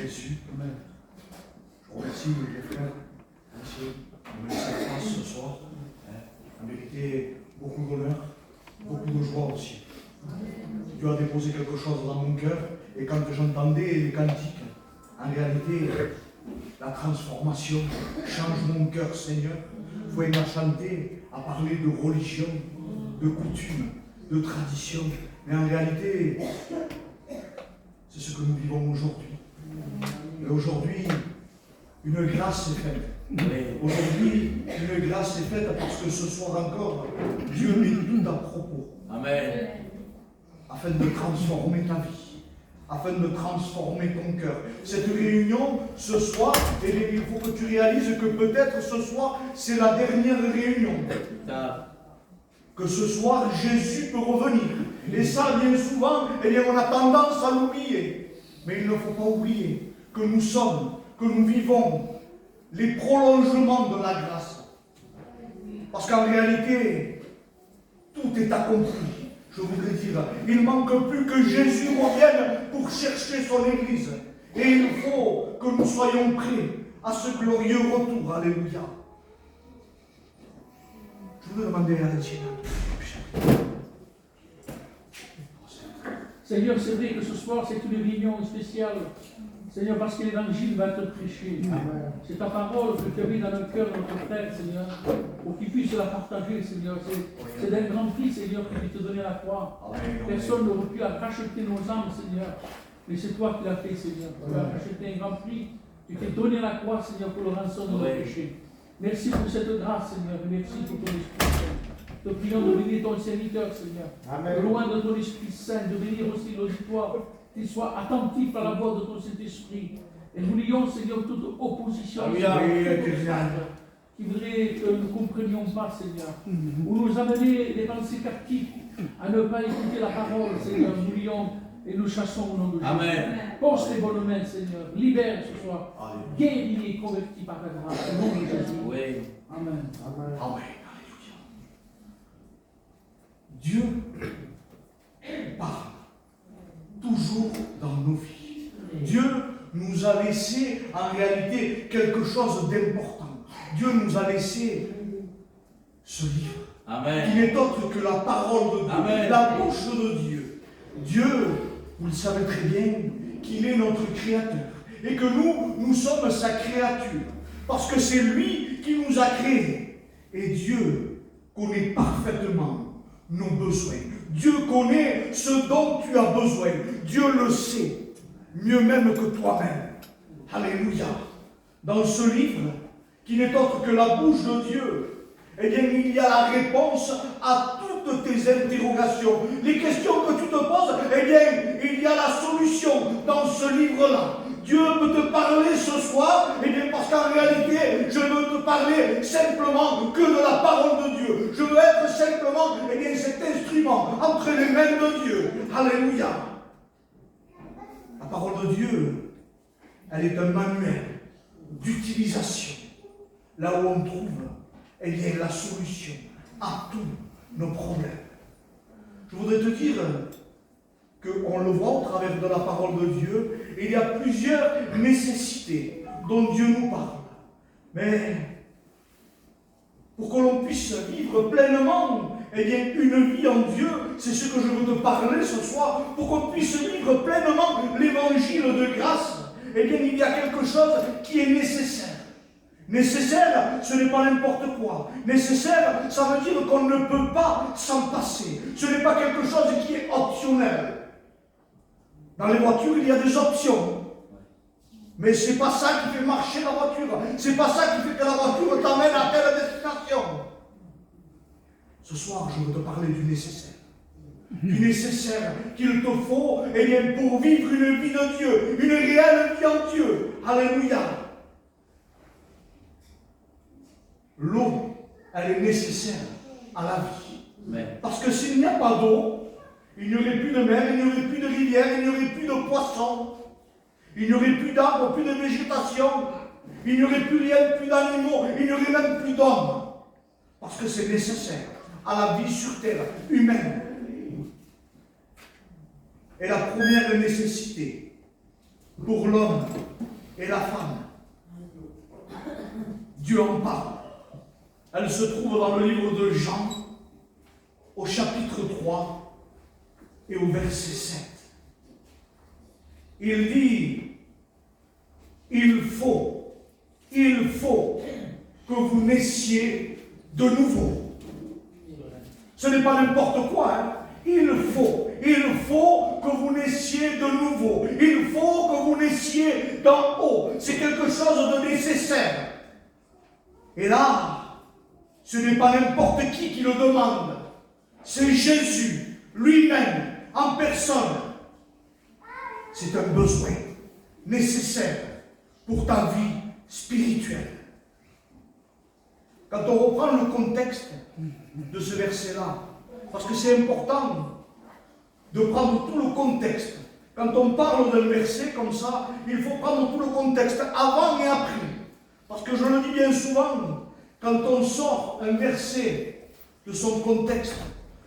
Jésus. Amen. Je remercie les frères ainsi de me laisser la face ce soir. En vérité, beaucoup d'honneur, beaucoup de joie aussi. Dieu a déposé quelque chose dans mon cœur et quand j'entendais les cantiques, en réalité, la transformation change mon cœur, Seigneur. Faut aimer à chanter, à parler de religion, de coutume, de tradition. Mais en réalité, c'est ce que nous vivons aujourd'hui. Et aujourd'hui, une grâce est faite. Aujourd'hui, une grâce est faite parce que ce soir encore, Dieu met tout à propos. Amen. Afin de transformer ta vie, afin de transformer ton cœur. Cette réunion, ce soir, et il faut que tu réalises que peut-être ce soir, c'est la dernière réunion. Que ce soir, Jésus peut revenir. Et ça, bien souvent, eh bien, on a tendance à l'oublier. Mais il ne faut pas oublier que nous sommes, que nous vivons les prolongements de la grâce. Parce qu'en réalité, tout est accompli. Je voudrais dire, il ne manque plus que Jésus revienne pour chercher son Église. Et il faut que nous soyons prêts à ce glorieux retour. Alléluia. Je voudrais demander à Regina. Seigneur, c'est vrai que ce soir, c'est une réunion spéciale. Seigneur, parce que l'évangile va être prêché. C'est ta parole que tu as mis dans le cœur de notre frère, Seigneur, pour qu'il puisse la partager, Seigneur. C'est d'un grand prix, Seigneur, qui vient te donner la croix. Personne n'aurait pu racheter nos âmes, Seigneur. Mais c'est toi qui l'as fait, Seigneur. Tu as racheté un grand prix. Tu t'es donné la croix, Seigneur, pour le rançon de nos péchés. Merci pour cette grâce, Seigneur. Merci pour ton Esprit Saint. Te prions de bénir ton serviteur, Seigneur. Amen. Loin de ton Esprit Saint, de bénir aussi l'auditoire. Qu'il soit attentif à la voix de ton Saint-Esprit. Et nous lions, Seigneur, toute opposition qui voudrait que nous ne comprenions pas, Seigneur. Ou nous amener les pensées captives à ne pas écouter la parole, Seigneur. Nous lions et nous chassons au nom de Jésus. Amen. Pose tes bonnes mains, Seigneur. Libère ce soir. Guéris et convertis par ta grâce. Au nom de Jésus. Oui. Amen. Amen. Amen. Dieu parle toujours dans nos vies. Dieu nous a laissé en réalité quelque chose d'important. Dieu nous a laissé ce livre. Amen. Qui n'est autre que la parole de Dieu, Amen. la bouche de Dieu. Dieu, vous le savez très bien, qu'il est notre Créateur. Et que nous sommes sa créature. Parce que c'est lui qui nous a créés. Et Dieu connaît parfaitement nos besoins. Dieu connaît ce dont tu as besoin. Dieu le sait, mieux même que toi-même. Alléluia. Dans ce livre, qui n'est autre que la bouche de Dieu, eh bien, il y a la réponse à toutes tes interrogations. Les questions que tu te poses, eh bien, il y a la solution dans ce livre-là. Dieu peut te parler ce soir, eh bien, parce qu'en réalité, je veux te parler simplement que de la parole de Dieu. Je veux être simplement, eh bien, cet instrument entre les mains de Dieu. Alléluia. La parole de Dieu, elle est un manuel d'utilisation. Là où on trouve, eh bien, la solution à tous nos problèmes. Je voudrais te dire qu'on le voit au travers de la parole de Dieu, il y a plusieurs nécessités dont Dieu nous parle. Mais pour que l'on puisse vivre pleinement, eh bien, une vie en Dieu, c'est ce que je veux te parler ce soir, pour qu'on puisse vivre pleinement l'évangile de grâce, eh bien, il y a quelque chose qui est nécessaire. Nécessaire, ce n'est pas n'importe quoi. Nécessaire, ça veut dire qu'on ne peut pas s'en passer. Ce n'est pas quelque chose qui est optionnel. Dans les voitures, il y a des options. Mais ce n'est pas ça qui fait marcher la voiture. Ce n'est pas ça qui fait que la voiture t'amène à telle destination. Ce soir, je veux te parler du nécessaire. Du nécessaire qu'il te faut, eh bien, pour vivre une vie de Dieu, une réelle vie en Dieu. Alléluia. L'eau, elle est nécessaire à la vie. Parce que s'il n'y a pas d'eau, il n'y aurait plus de mer, il n'y aurait plus de rivière, il n'y aurait plus de poissons, il n'y aurait plus d'arbres, plus de végétation, il n'y aurait plus rien, plus d'animaux, il n'y aurait même plus d'hommes. Parce que c'est nécessaire à la vie sur terre, humaine. Et la première nécessité pour l'homme, et la femme. Dieu en parle. Elle se trouve dans le livre de Jean, au chapitre 3 et au verset 7. Il dit, il faut que vous naissiez de nouveau. Ce n'est pas n'importe quoi, hein? Il faut que vous naissiez de nouveau. Il faut que vous naissiez d'en haut. C'est quelque chose de nécessaire. Et là, ce n'est pas n'importe qui le demande. C'est Jésus lui-même, en personne. C'est un besoin nécessaire pour ta vie spirituelle. Quand on reprend le contexte de ce verset-là, parce que c'est important de prendre tout le contexte. Quand on parle d'un verset comme ça, il faut prendre tout le contexte, avant et après. Parce que je le dis bien souvent, quand on sort un verset de son contexte,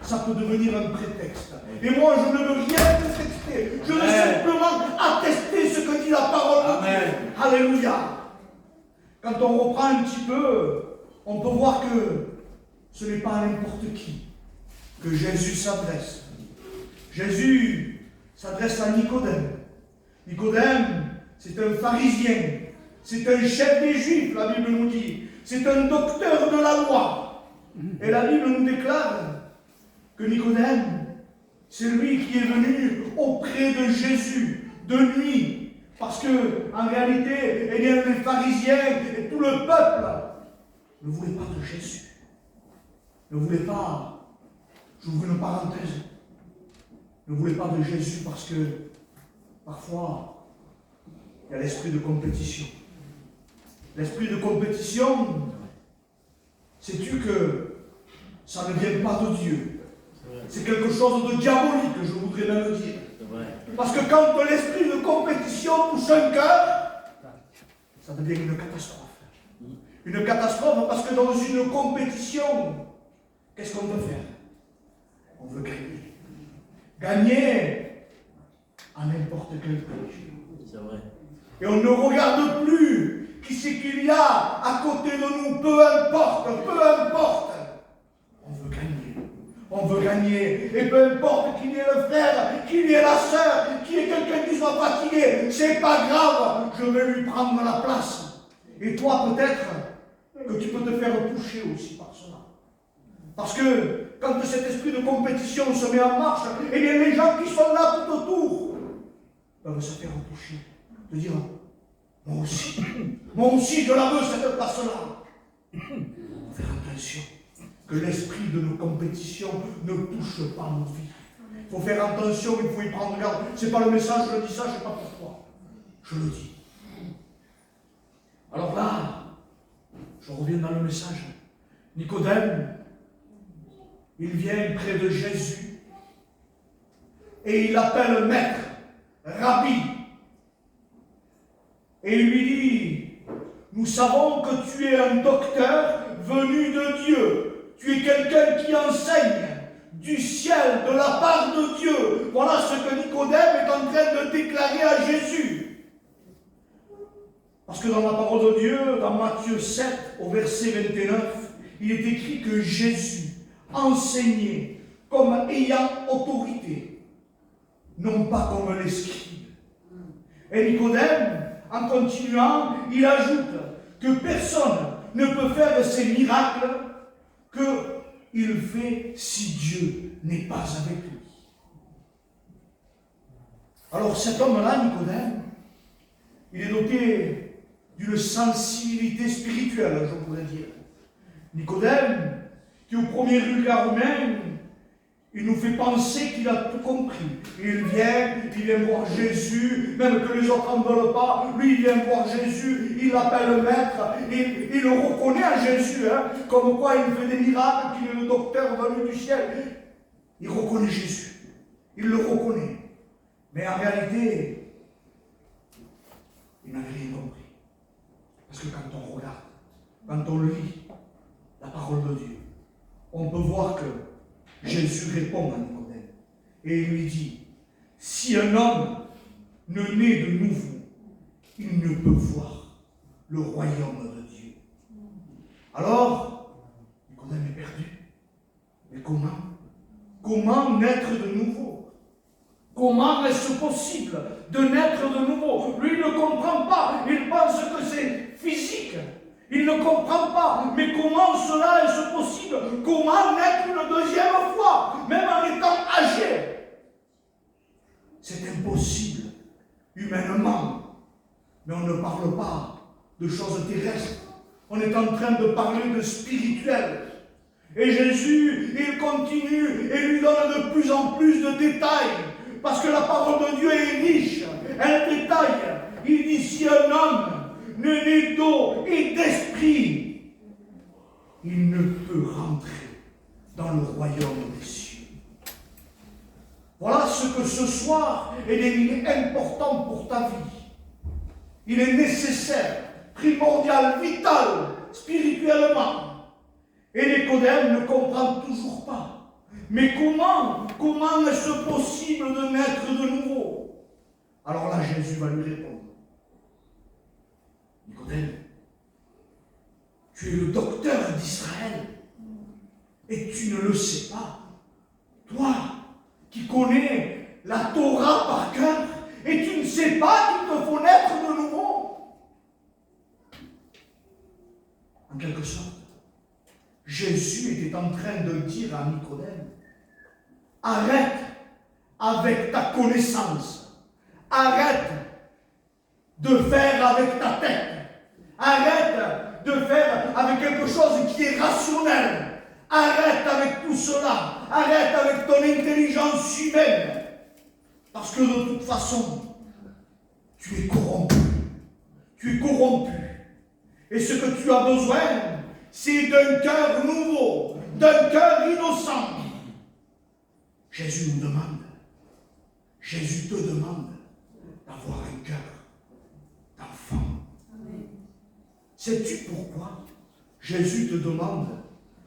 ça peut devenir un prétexte. Et moi, je ne veux rien prétexter. Je veux simplement attester ce que dit la parole de Dieu. Alléluia. Quand on reprend un petit peu, on peut voir que ce n'est pas à n'importe qui que Jésus s'adresse. Jésus s'adresse à Nicodème. Nicodème, c'est un pharisien. C'est un chef des Juifs, la Bible nous dit. C'est un docteur de la loi. Et la Bible nous déclare que Nicodème, c'est lui qui est venu auprès de Jésus de nuit. Parce que, en réalité, eh bien, les pharisiens et tout le peuple ne voulaient pas de Jésus. Ne voulaient pas, j'ouvre une parenthèse, ne voulaient pas de Jésus parce que, parfois, il y a l'esprit de compétition. L'esprit de compétition, sais-tu que ça ne vient pas de Dieu. C'est quelque chose de diabolique, je voudrais même dire. Parce que quand l'esprit de compétition touche un cœur, ça devient une catastrophe. Une catastrophe parce que dans une compétition, qu'est-ce qu'on veut faire? On veut gagner. Gagner à n'importe quel prix. C'est vrai. Et on ne regarde plus qui c'est qu'il y a à côté de nous, peu importe. On veut gagner. On veut gagner. Et peu importe qu'il y ait le frère, qu'il y ait la sœur, qu'il y ait quelqu'un qui soit fatigué, c'est pas grave, je vais lui prendre la place. Et toi, peut-être que tu peux te faire toucher aussi par cela. Parce que quand cet esprit de compétition se met en marche, eh bien les gens qui sont là tout autour peuvent se faire toucher. De dire, moi aussi je la veux cette place-là. Il faut faire attention que l'esprit de nos compétitions ne touche pas nos vies. Il faut faire attention, il faut y prendre garde. C'est pas le message, je le dis ça, je ne sais pas pourquoi. Je le dis. Alors là, je reviens dans le message. Nicodème, il vient près de Jésus et il l'appelle maître, rabbi. Et il lui dit, nous savons que tu es un docteur venu de Dieu. Tu es quelqu'un qui enseigne du ciel, de la part de Dieu. Voilà ce que Nicodème est en train de déclarer à Jésus. Parce que dans la parole de Dieu, dans Matthieu 7, au verset 29, il est écrit que Jésus enseignait comme ayant autorité, non pas comme les scribes. Et Nicodème, en continuant, il ajoute que personne ne peut faire ces miracles qu'il fait si Dieu n'est pas avec lui. Alors cet homme-là, Nicodème, il est doté d'une sensibilité spirituelle, je pourrais dire. Nicodème, qui au premier regard humain, il nous fait penser qu'il a tout compris. Il vient voir Jésus, même que les autres n'en veulent pas. Lui, il vient voir Jésus, il l'appelle maître, il le reconnaît à Jésus, hein, comme quoi il fait des miracles, qu'il est le docteur venu du ciel. Il reconnaît Jésus, il le reconnaît. Mais en réalité, il n'avait rien compris. Parce que quand on regarde, quand on lit la parole de Dieu, on peut voir que Jésus répond à Nicodème et il lui dit, si un homme ne naît de nouveau, il ne peut voir le royaume de Dieu. Alors, Nicodème est perdu. Mais comment? Comment naître de nouveau? Comment est-ce possible de naître de nouveau? Lui, il ne comprend pas. Il pense que c'est physique. Il ne comprend pas. Mais comment cela est-ce possible? Comment naître une deuxième fois, même en étant âgé? C'est impossible, humainement. Mais on ne parle pas de choses terrestres. On est en train de parler de spirituel. Et Jésus, il continue et lui donne de plus en plus de détails. Parce que la parole de Dieu est riche. Elle détaille. Il dit, si un homme ne naît d'eau et d'esprit, il ne peut rentrer dans le royaume des cieux. Voilà ce que ce soir est important pour ta vie. Il est nécessaire, primordial, vital, spirituellement. Et Nicodème ne comprend toujours pas. Mais comment est-ce possible de naître de nouveau? Alors là, Jésus va lui répondre. Nicodème, tu es le docteur d'Israël et tu ne le sais pas. Toi, qui connais la Torah par cœur, et tu ne sais pas qu'il te faut naître de nouveau. En quelque sorte, Jésus était en train de dire à Nicodème, arrête avec ta connaissance, arrête de faire avec ta tête, arrête de faire avec quelque chose qui est rationnel, arrête avec tout cela, arrête avec ton intelligence humaine, parce que de toute façon, tu es corrompu, et ce que tu as besoin, c'est d'un cœur nouveau, d'un cœur innocent. Jésus nous demande, Jésus te demande d'avoir un cœur d'enfant. Sais-tu pourquoi Jésus te demande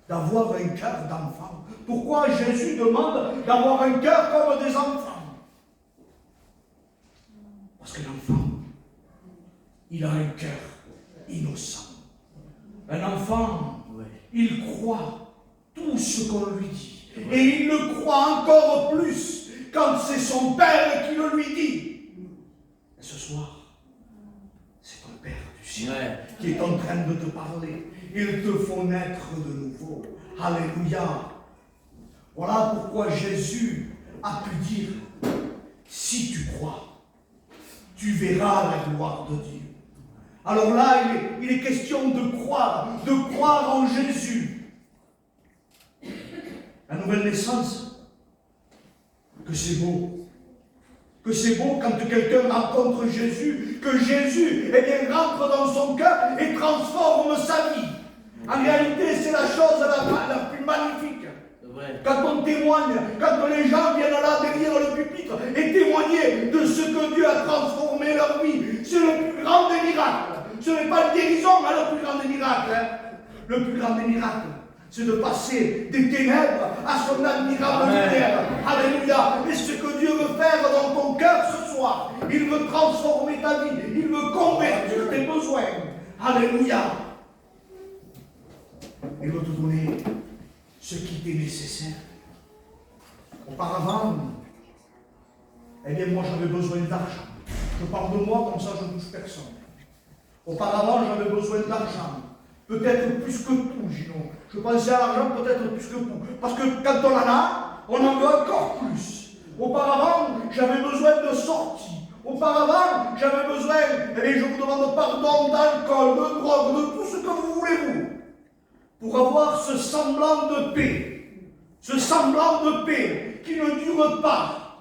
d'avoir un cœur d'enfant? Pourquoi Jésus demande d'avoir un cœur comme des enfants? Parce que l'enfant, il a un cœur innocent. Un enfant, il croit tout ce qu'on lui dit. Et il le croit encore plus quand c'est son Père qui le lui dit. Et ce soir, c'est ton Père du ciel qui est en train de te parler. Il te faut naître de nouveau. Alléluia. Voilà pourquoi Jésus a pu dire, si tu crois, tu verras la gloire de Dieu. Alors là, il est question de croire en Jésus. La nouvelle naissance, que c'est beau. Que c'est beau quand quelqu'un rencontre Jésus, que Jésus rentre dans son cœur et transforme sa vie. En réalité, c'est la chose la plus magnifique. Quand on témoigne, quand les gens viennent là derrière le pupitre et témoigner de ce que Dieu a transformé leur vie, c'est le plus grand des miracles. Ce n'est pas une guérison, mais le plus grand des miracles. Le plus grand des miracles, c'est de passer des ténèbres à son admirable lumière. Alléluia. Et ce que Dieu veut faire dans ton cœur ce soir, il veut transformer ta vie, il veut convertir tes besoins. Alléluia. Il veut te donner ce qui t'est nécessaire. Auparavant, moi j'avais besoin d'argent. Je parle de moi, comme ça je ne touche personne. Auparavant, j'avais besoin d'argent. Peut-être plus que tout, Gino. Je pensais à l'argent peut-être plus que tout. Parce que quand on en a, on en veut encore plus. Auparavant, j'avais besoin de sorties. Auparavant, j'avais besoin, et je vous demande pardon, d'alcool, de drogue, de tout ce que vous voulez, vous. Pour avoir ce semblant de paix. Ce semblant de paix qui ne dure pas.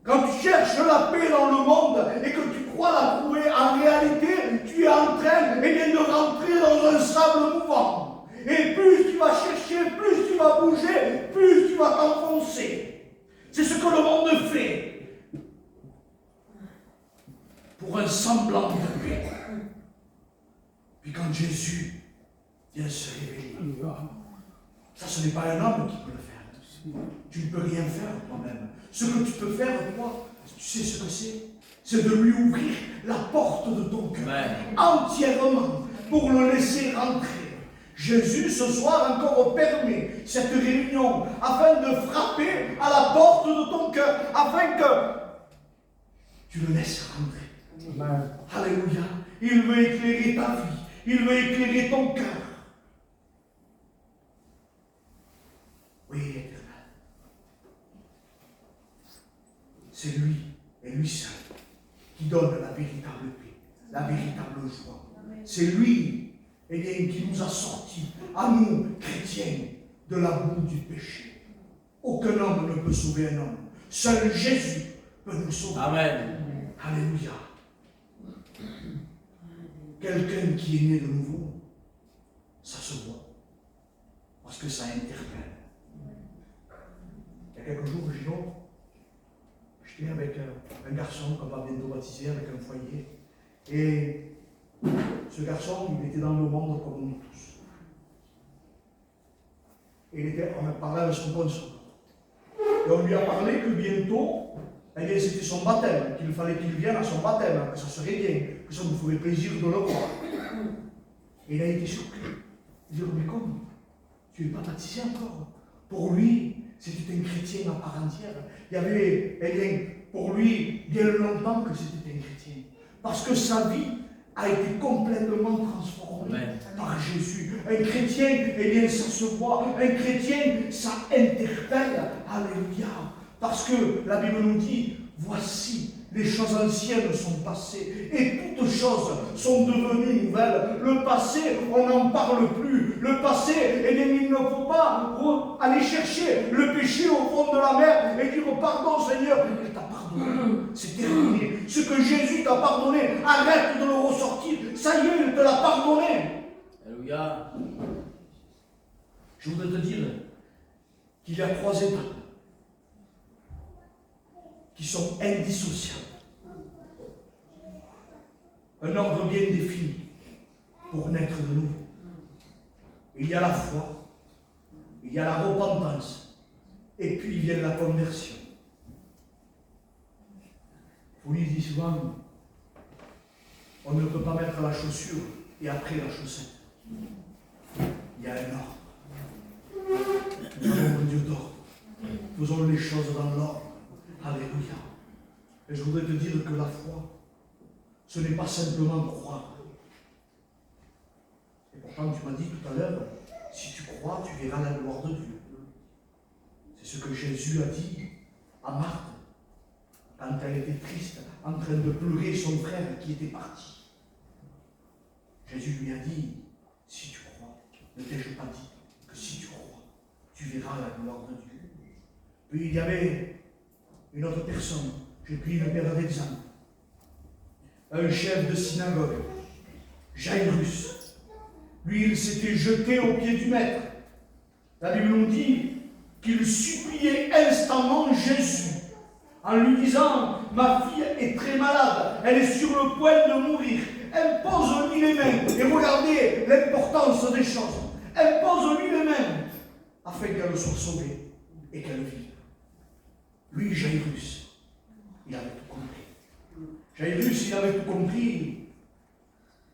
Quand tu cherches la paix dans le monde et que tu crois la trouver, en réalité, tu es en train de rentrer dans un sable mouvant. Et plus tu vas chercher, plus tu vas bouger, plus tu vas t'enfoncer. C'est ce que le monde fait. Pour un semblant de paix. Puis quand Jésus vient se révéler, ça ce n'est pas un homme qui peut le faire. Tu ne peux rien faire toi-même. Ce que tu peux faire, toi, tu sais ce que c'est? C'est de lui ouvrir la porte de entièrement pour le laisser rentrer. Jésus, ce soir, encore permet cette réunion afin de frapper à la porte de ton cœur, afin que tu le laisses rentrer. Amen. Alléluia. Il veut éclairer ta vie. Il veut éclairer ton cœur. Oui, Éternel. C'est lui, et lui seul, qui donne la véritable paix, la véritable joie. C'est lui, qui nous a sortis, à nous, chrétiens, de la boue du péché. Aucun homme ne peut sauver un homme. Seul Jésus peut nous sauver. Amen. Alléluia. Quelqu'un qui est né de nouveau, ça se voit. Parce que ça interpelle. Il y a quelques jours, Gino, j'étais avec un garçon qu'on va bientôt baptiser, avec un foyer. Et ce garçon, il était dans le monde comme nous tous. Et on a parlé avec son bon soeur. Et on lui a parlé que bientôt, c'était son baptême, qu'il fallait qu'il vienne à son baptême, que ça serait bien, que ça nous ferait plaisir de le voir. Et il a été surpris. Il dit, mais comment? Tu n'es pas baptisé encore? Pour lui, c'était un chrétien à part entière. Il y avait, pour lui, bien longtemps que c'était un chrétien. Parce que sa vie a été complètement transformée par Jésus. Un chrétien, ça se voit. Un chrétien, ça interpelle. Alléluia. Parce que la Bible nous dit, voici, les choses anciennes sont passées et toutes choses sont devenues nouvelles. Le passé, on n'en parle plus. Le passé, il ne faut pas aller chercher le péché au fond de la mer et dire pardon Seigneur, il t'a pardonné. C'est terminé. Ce que Jésus t'a pardonné, arrête de le ressortir. Ça y est, il te l'a pardonné. Alléluia. Je voudrais te dire qu'il y a 3 étapes qui sont indissociables. Un ordre bien défini pour naître de nouveau. Il y a la foi, il y a la repentance, et puis il vient la conversion. Vous lui dites souvent, on ne peut pas mettre la chaussure et après la chaussette. Il y a un ordre. Nous avons un Dieu d'ordre. Faisons les choses dans l'ordre. Alléluia. Et je voudrais te dire que la foi, ce n'est pas simplement croire. Et pourtant, tu m'as dit tout à l'heure, si tu crois, tu verras la gloire de Dieu. C'est ce que Jésus a dit à Marthe, quand elle était triste, en train de pleurer son frère qui était parti. Jésus lui a dit, si tu crois, ne t'ai-je pas dit que si tu crois, tu verras la gloire de Dieu. Puis il y avait une autre personne, j'ai pris le père d'exemple, un chef de synagogue, Jairus. Lui, il s'était jeté aux pieds du maître. La Bible nous dit qu'il suppliait instamment Jésus, en lui disant, ma fille est très malade, elle est sur le point de mourir, impose-lui les mains, et regardez l'importance des choses, impose-lui les mains, afin qu'elle soit sauvée et qu'elle vive. Lui, Jairus, il avait tout compris. Jairus, il avait tout compris,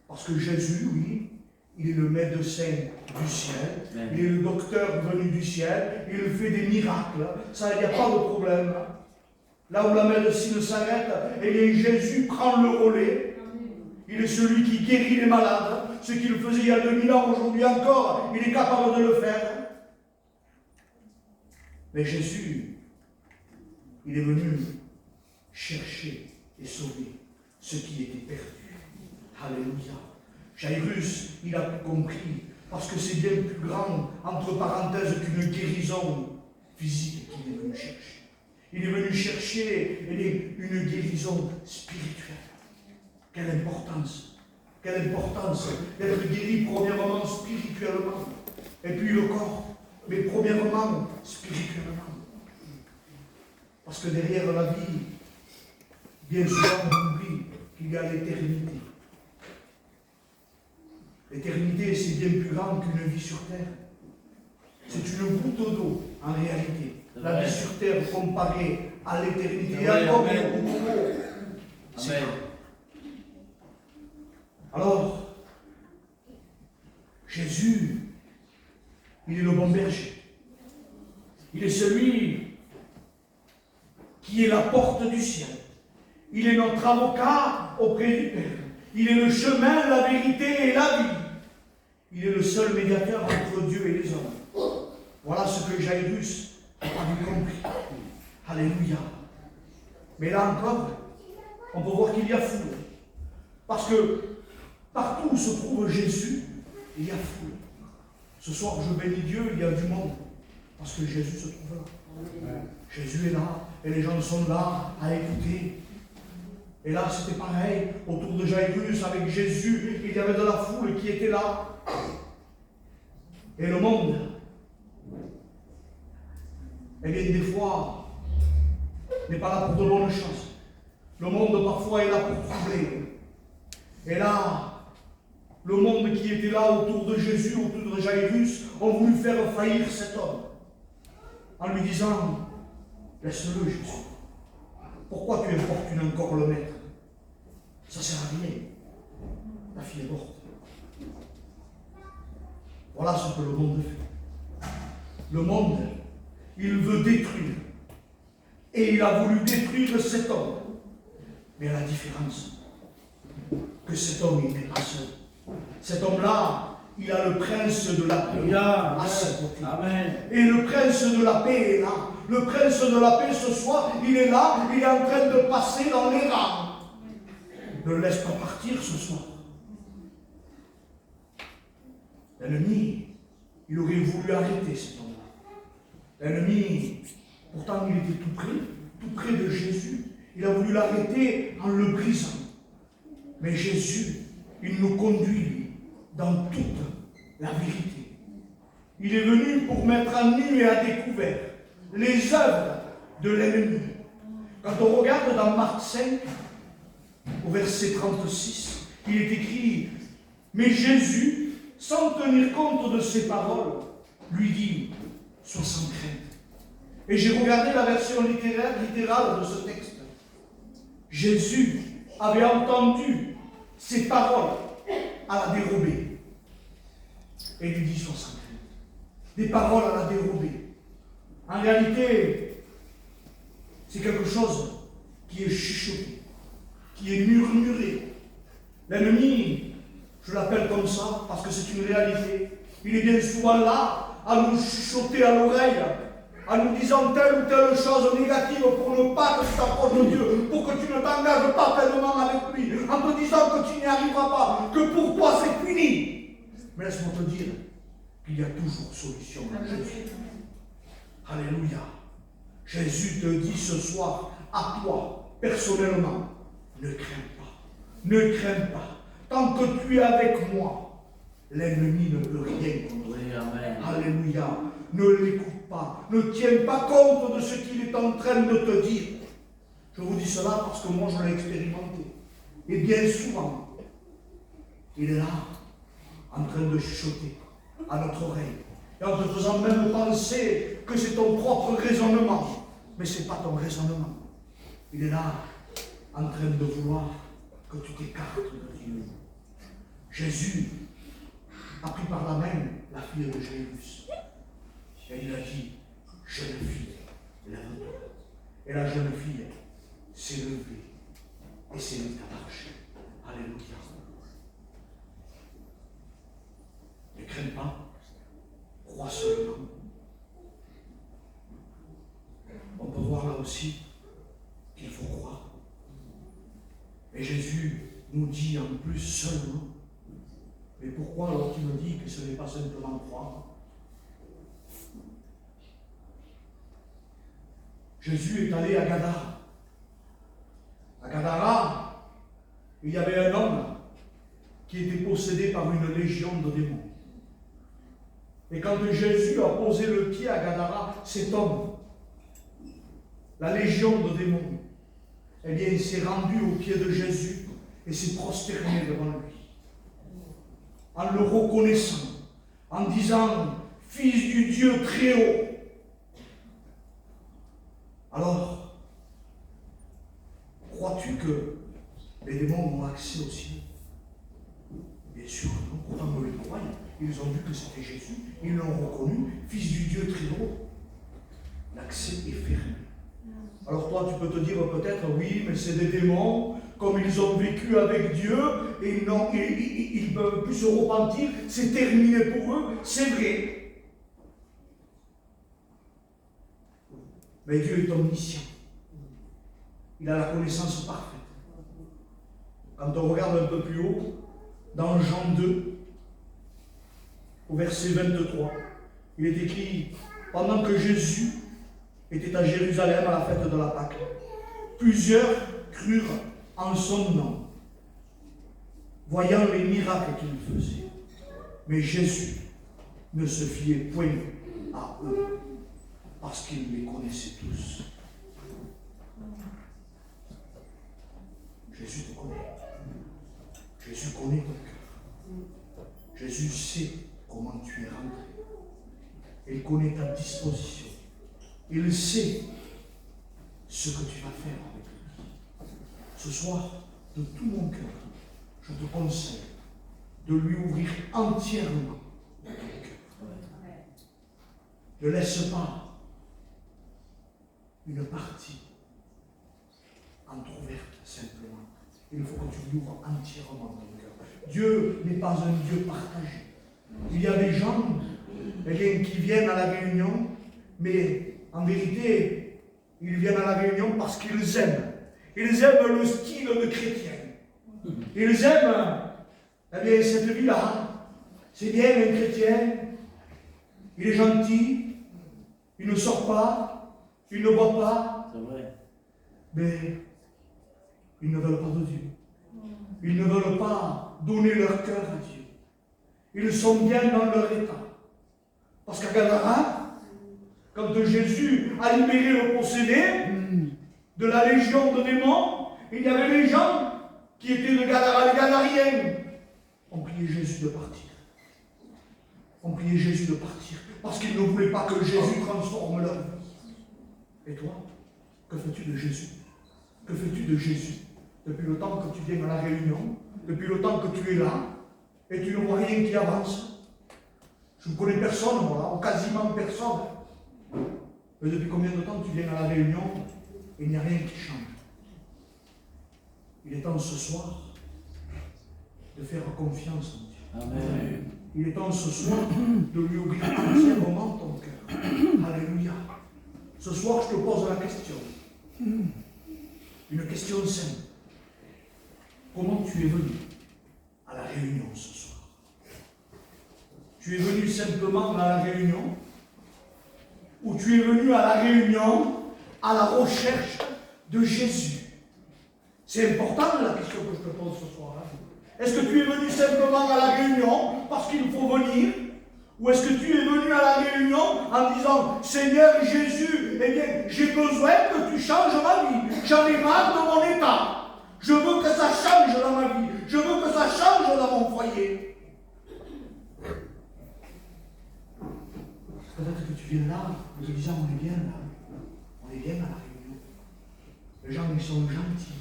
parce que Jésus, lui, il est le médecin du ciel, il est le docteur venu du ciel, il fait des miracles, ça, il n'y a pas de problème. Là où la médecine s'arrête, et bien Jésus prend le relais, il est celui qui guérit les malades, ce qu'il faisait il y a 2000 ans, aujourd'hui encore, il est capable de le faire. Mais Jésus, il est venu chercher et sauver ce qui était perdu. Alléluia. Jairus, il a tout compris, parce que c'est bien plus grand, entre parenthèses, qu'une guérison physique qu'il est venu chercher. Il est venu chercher une guérison spirituelle. Quelle importance d'être guéri premièrement spirituellement, et puis le corps, mais premièrement spirituellement. Parce que derrière la vie, bien souvent on oublie qu'il y a l'éternité. L'éternité, c'est bien plus grand qu'une vie sur terre. C'est une goutte d'eau, en réalité. La vie sur terre comparée à l'éternité. Et encore une goutte d'eau. Alors, Jésus, il est le bon berger. Il est celui qui est la porte du ciel. Il est notre avocat auprès du Père. Il est le chemin, la vérité et la vie. Il est le seul médiateur entre Dieu et les hommes. Voilà ce que Jairus avait compris. Alléluia. Mais là encore, on peut voir qu'il y a foule. Parce que partout où se trouve Jésus, il y a foule. Ce soir, je bénis Dieu, il y a du monde. Parce que Jésus se trouve là. Jésus est là, et les gens sont là à écouter. Et là, c'était pareil, autour de Jairus, avec Jésus, il y avait de la foule qui était là. Et le monde, eh bien, des fois, n'est pas là pour de bonnes choses. Le monde, parfois, est là pour troubler. Et là, le monde qui était là autour de Jésus, autour de Jairus, ont voulu faire faillir cet homme. En lui disant, laisse-le, Jésus. Pourquoi tu importunes encore le maître? Ça ne sert à rien. Ta fille est morte. Voilà ce que le monde fait. Le monde, il veut détruire. Et il a voulu détruire cet homme. Mais à la différence, que cet homme, il n'est pas seul. Cet homme-là, il a le prince de la paix à ses côtés. Amen. Et le prince de la paix est là. Le prince de la paix, ce soir, il est là, il est en train de passer dans les rangs. Ne le laisse pas partir ce soir. L'ennemi, il aurait voulu arrêter cet homme-là. L'ennemi, pourtant, il était tout près de Jésus. Il a voulu l'arrêter en le brisant. Mais Jésus, il nous conduit dans toute la vérité. Il est venu pour mettre à nu et à découvert les œuvres de l'ennemi. Quand on regarde dans Marc 5, au verset 36, il est écrit « Mais Jésus, sans tenir compte de ses paroles, lui dit « Sois sans crainte ». Et j'ai regardé la version littérale de ce texte. Jésus avait entendu ces paroles à la dérobée. Et lui dit « Sois sans crainte ». Des paroles à la dérobée. En réalité, c'est quelque chose qui est chuchoté, qui est murmuré. L'ennemi, je l'appelle comme ça parce que c'est une réalité, il est bien souvent là à nous chuchoter à l'oreille, en nous disant telle ou telle chose négative pour ne pas que tu t'approches de Dieu, pour que tu ne t'engages pas pleinement avec lui, en te disant que tu n'y arriveras pas, que pour toi c'est fini. Mais laisse-moi te dire qu'il y a toujours solution à Jésus. Alléluia. Jésus te dit ce soir à toi, personnellement, ne crains pas. Ne crains pas. Tant que tu es avec moi, l'ennemi ne peut rien contre toi. Alléluia. Ne l'écoute pas. Ne tiens pas compte de ce qu'il est en train de te dire. Je vous dis cela parce que moi je l'ai expérimenté. Et bien souvent, il est là, en train de chuchoter à notre oreille. Et en te faisant même penser que c'est ton propre raisonnement. Mais ce n'est pas ton raisonnement. Il est là, en train de vouloir que tu t'écartes de Dieu. Jésus a pris par la main la fille de Jairus. Et il a dit, jeune fille, lève-toi. Et la jeune fille s'est levée et s'est mise à marcher. Alléluia. Ne crains pas, crois seulement. On peut voir là aussi qu'il faut croire. Et Jésus nous dit en plus seulement. Mais pourquoi alors tu me dis que ce n'est pas simplement croire? Jésus est allé à Gadara. À Gadara, il y avait un homme qui était possédé par une légion de démons. Et quand Jésus a posé le pied à Gadara, cet homme, la légion de démons, eh bien, il s'est rendu au pied de Jésus et s'est prosterné devant lui. En le reconnaissant, en disant, Fils du Dieu très haut. Alors, crois-tu que les démons ont accès au ciel? sûr que non, pourtant nous les croyons. Ils ont vu que c'était Jésus, ils l'ont reconnu, Fils du Dieu très haut. L'accès est fermé. Alors toi, tu peux te dire peut-être, oui, mais c'est des démons, comme ils ont vécu avec Dieu, et ils ne peuvent plus se repentir, c'est terminé pour eux, c'est vrai. Mais Dieu est omniscient. Il a la connaissance parfaite. Quand on regarde un peu plus haut, dans Jean 2, au verset 23, il est écrit, pendant que Jésus était à Jérusalem à la fête de la Pâque, plusieurs crurent en son nom, voyant les miracles qu'il faisait. Mais Jésus ne se fiait point à eux, parce qu'il les connaissait tous. Jésus te connaît. Jésus connaît ton cœur. Jésus sait comment tu es rentré. Il connaît ta disposition. Il sait ce que tu vas faire avec lui. Ce soir, de tout mon cœur, je te conseille de lui ouvrir entièrement ton cœur. Ne laisse pas une partie entrouverte simplement. Il faut que tu lui ouvres entièrement ton cœur. Dieu n'est pas un Dieu partagé. Il y a des gens qui viennent à la réunion, mais en vérité, ils viennent à la réunion parce qu'ils aiment. Ils aiment le style de chrétien. Ils aiment cette vie-là. C'est bien un chrétien. Il est gentil. Il ne sort pas. Il ne boit pas. C'est vrai. Mais ils ne veulent pas de Dieu. Ils ne veulent pas donner leur cœur à Dieu. Ils sont bien dans leur état. Parce qu'à Gadara, quand Jésus a libéré le possédé de la légion de démons, il y avait les gens qui étaient de Gadara, les Gadariens, ont prié Jésus de partir. Ont prié Jésus de partir. Parce qu'ils ne voulaient pas que Jésus transforme leur vie. Et toi, que fais-tu de Jésus? Que fais-tu de Jésus? Depuis le temps que tu viens à la réunion, depuis le temps que tu es là, et tu ne vois rien qui avance. Je ne connais personne, moi, ou quasiment personne. Mais depuis combien de temps tu viens à la réunion et il n'y a rien qui change? Il est temps ce soir de faire confiance en Dieu. Amen. Il est temps ce soir de lui ouvrir entièrement ton cœur. Alléluia. Ce soir, je te pose la question. Une question simple. Comment tu es venu à la réunion ce soir? Tu es venu simplement à la réunion, ou tu es venu à la réunion à la recherche de Jésus? C'est important la question que je te pose ce soir. Est-ce que tu es venu simplement à la réunion parce qu'il faut venir? Ou est-ce que tu es venu à la réunion en disant, Seigneur Jésus, eh bien, j'ai besoin que tu changes ma vie. J'en ai marre de mon état. Je veux que ça change dans ma vie. Je veux que ça change dans mon foyer. Peut-être que tu viens là en te disant, on est bien là. On est bien à la réunion. Les gens, ils sont gentils.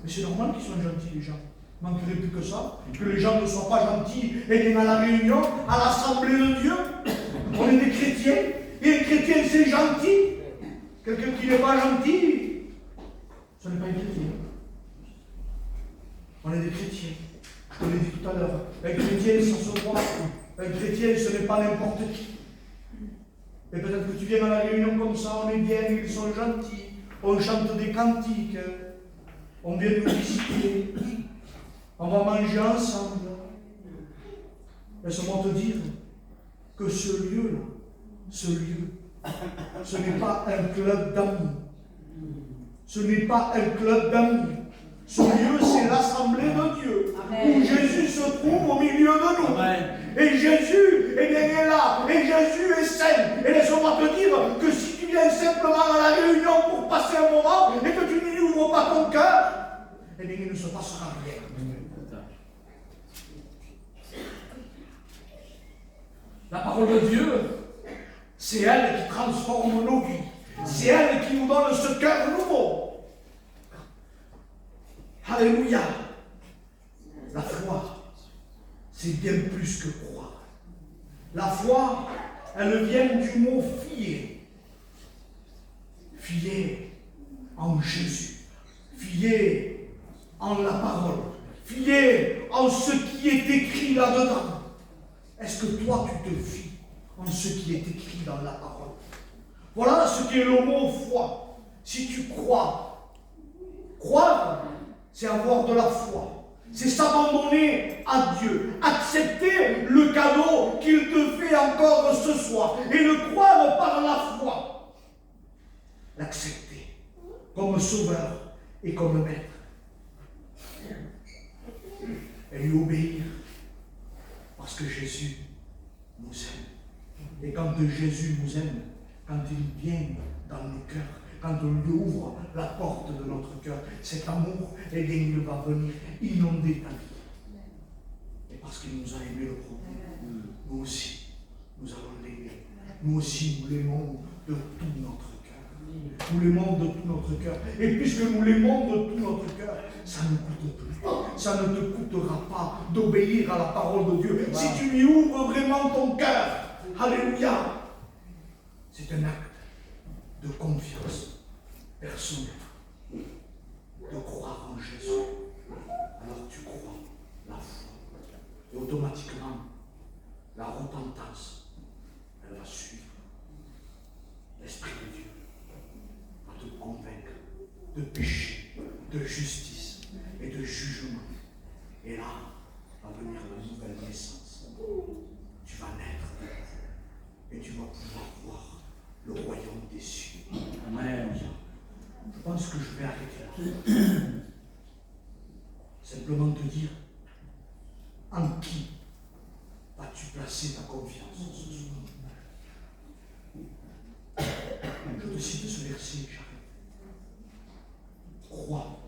Mais c'est normal qu'ils soient gentils, les gens. Il ne manquerait plus que ça. Que les gens ne soient pas gentils et viennent à la réunion, à l'assemblée de Dieu. On est des chrétiens. Et un chrétien, c'est gentil. Quelqu'un qui n'est pas gentil, ce n'est pas un chrétien. On est des chrétiens. Je te l'ai dit tout à l'heure. Un chrétien, ça se voit. Un chrétien, ce n'est pas n'importe qui. Et peut-être que tu viens à la réunion comme ça, on est bien, ils sont gentils. On chante des cantiques. On vient nous visiter. On va manger ensemble. Laisse-moi te dire que ce lieu-là, ce n'est pas un club d'amis. Ce n'est pas un club d'amis. Ce lieu, c'est l'assemblée de Dieu. Amen. Où Jésus se trouve au milieu de nous. Amen. Et Jésus est là. Et Jésus est saint. Et laisse-moi te dire que si tu viens simplement à la réunion pour passer un moment et que tu n'y ouvres pas ton cœur, eh bien, il ne se passera rien. La parole de Dieu, c'est elle qui transforme nos vies. C'est elle qui nous donne ce cœur nouveau. Alléluia. La foi c'est bien plus que croire. La foi, elle vient du mot fier. Fier en Jésus. Fier en la parole. Fier en ce qui est écrit là-dedans. Est-ce que toi, tu te fies en ce qui est écrit dans la parole? Voilà ce qu'est le mot foi. Si tu crois, croire, c'est avoir de la foi. C'est s'abandonner à Dieu, accepter le cadeau qu'il te fait encore ce soir et le croire par la foi. L'accepter comme sauveur et comme maître. Et lui obéir parce que Jésus nous aime. Et quand Jésus nous aime, quand il vient dans nos cœurs, quand on lui ouvre la porte de notre cœur, cet amour, eh bien, il va venir inonder ta vie. Et parce qu'il nous a aimé le premier, nous aussi, nous allons l'aimer. Nous aussi, nous l'aimons de tout notre cœur. Nous l'aimons de tout notre cœur. Et puisque nous l'aimons de tout notre cœur, ça ne coûte plus. Ça ne te coûtera pas d'obéir à la parole de Dieu. Si tu lui ouvres vraiment ton cœur, alléluia, c'est un acte de confiance personnelle, de croire en Jésus. Alors tu crois la foi. Et automatiquement, la repentance, elle va suivre. L'Esprit de Dieu va te convaincre de péché, de justice et de jugement. Et là, va venir la nouvelle naissance. Tu vas naître de nouveau et tu vas pouvoir voir le royaume des cieux. Amen. Je pense que je vais arrêter là. Simplement te dire, en qui vas-tu placer ta confiance ce soir? Je te cite ce verset, j'arrête. Crois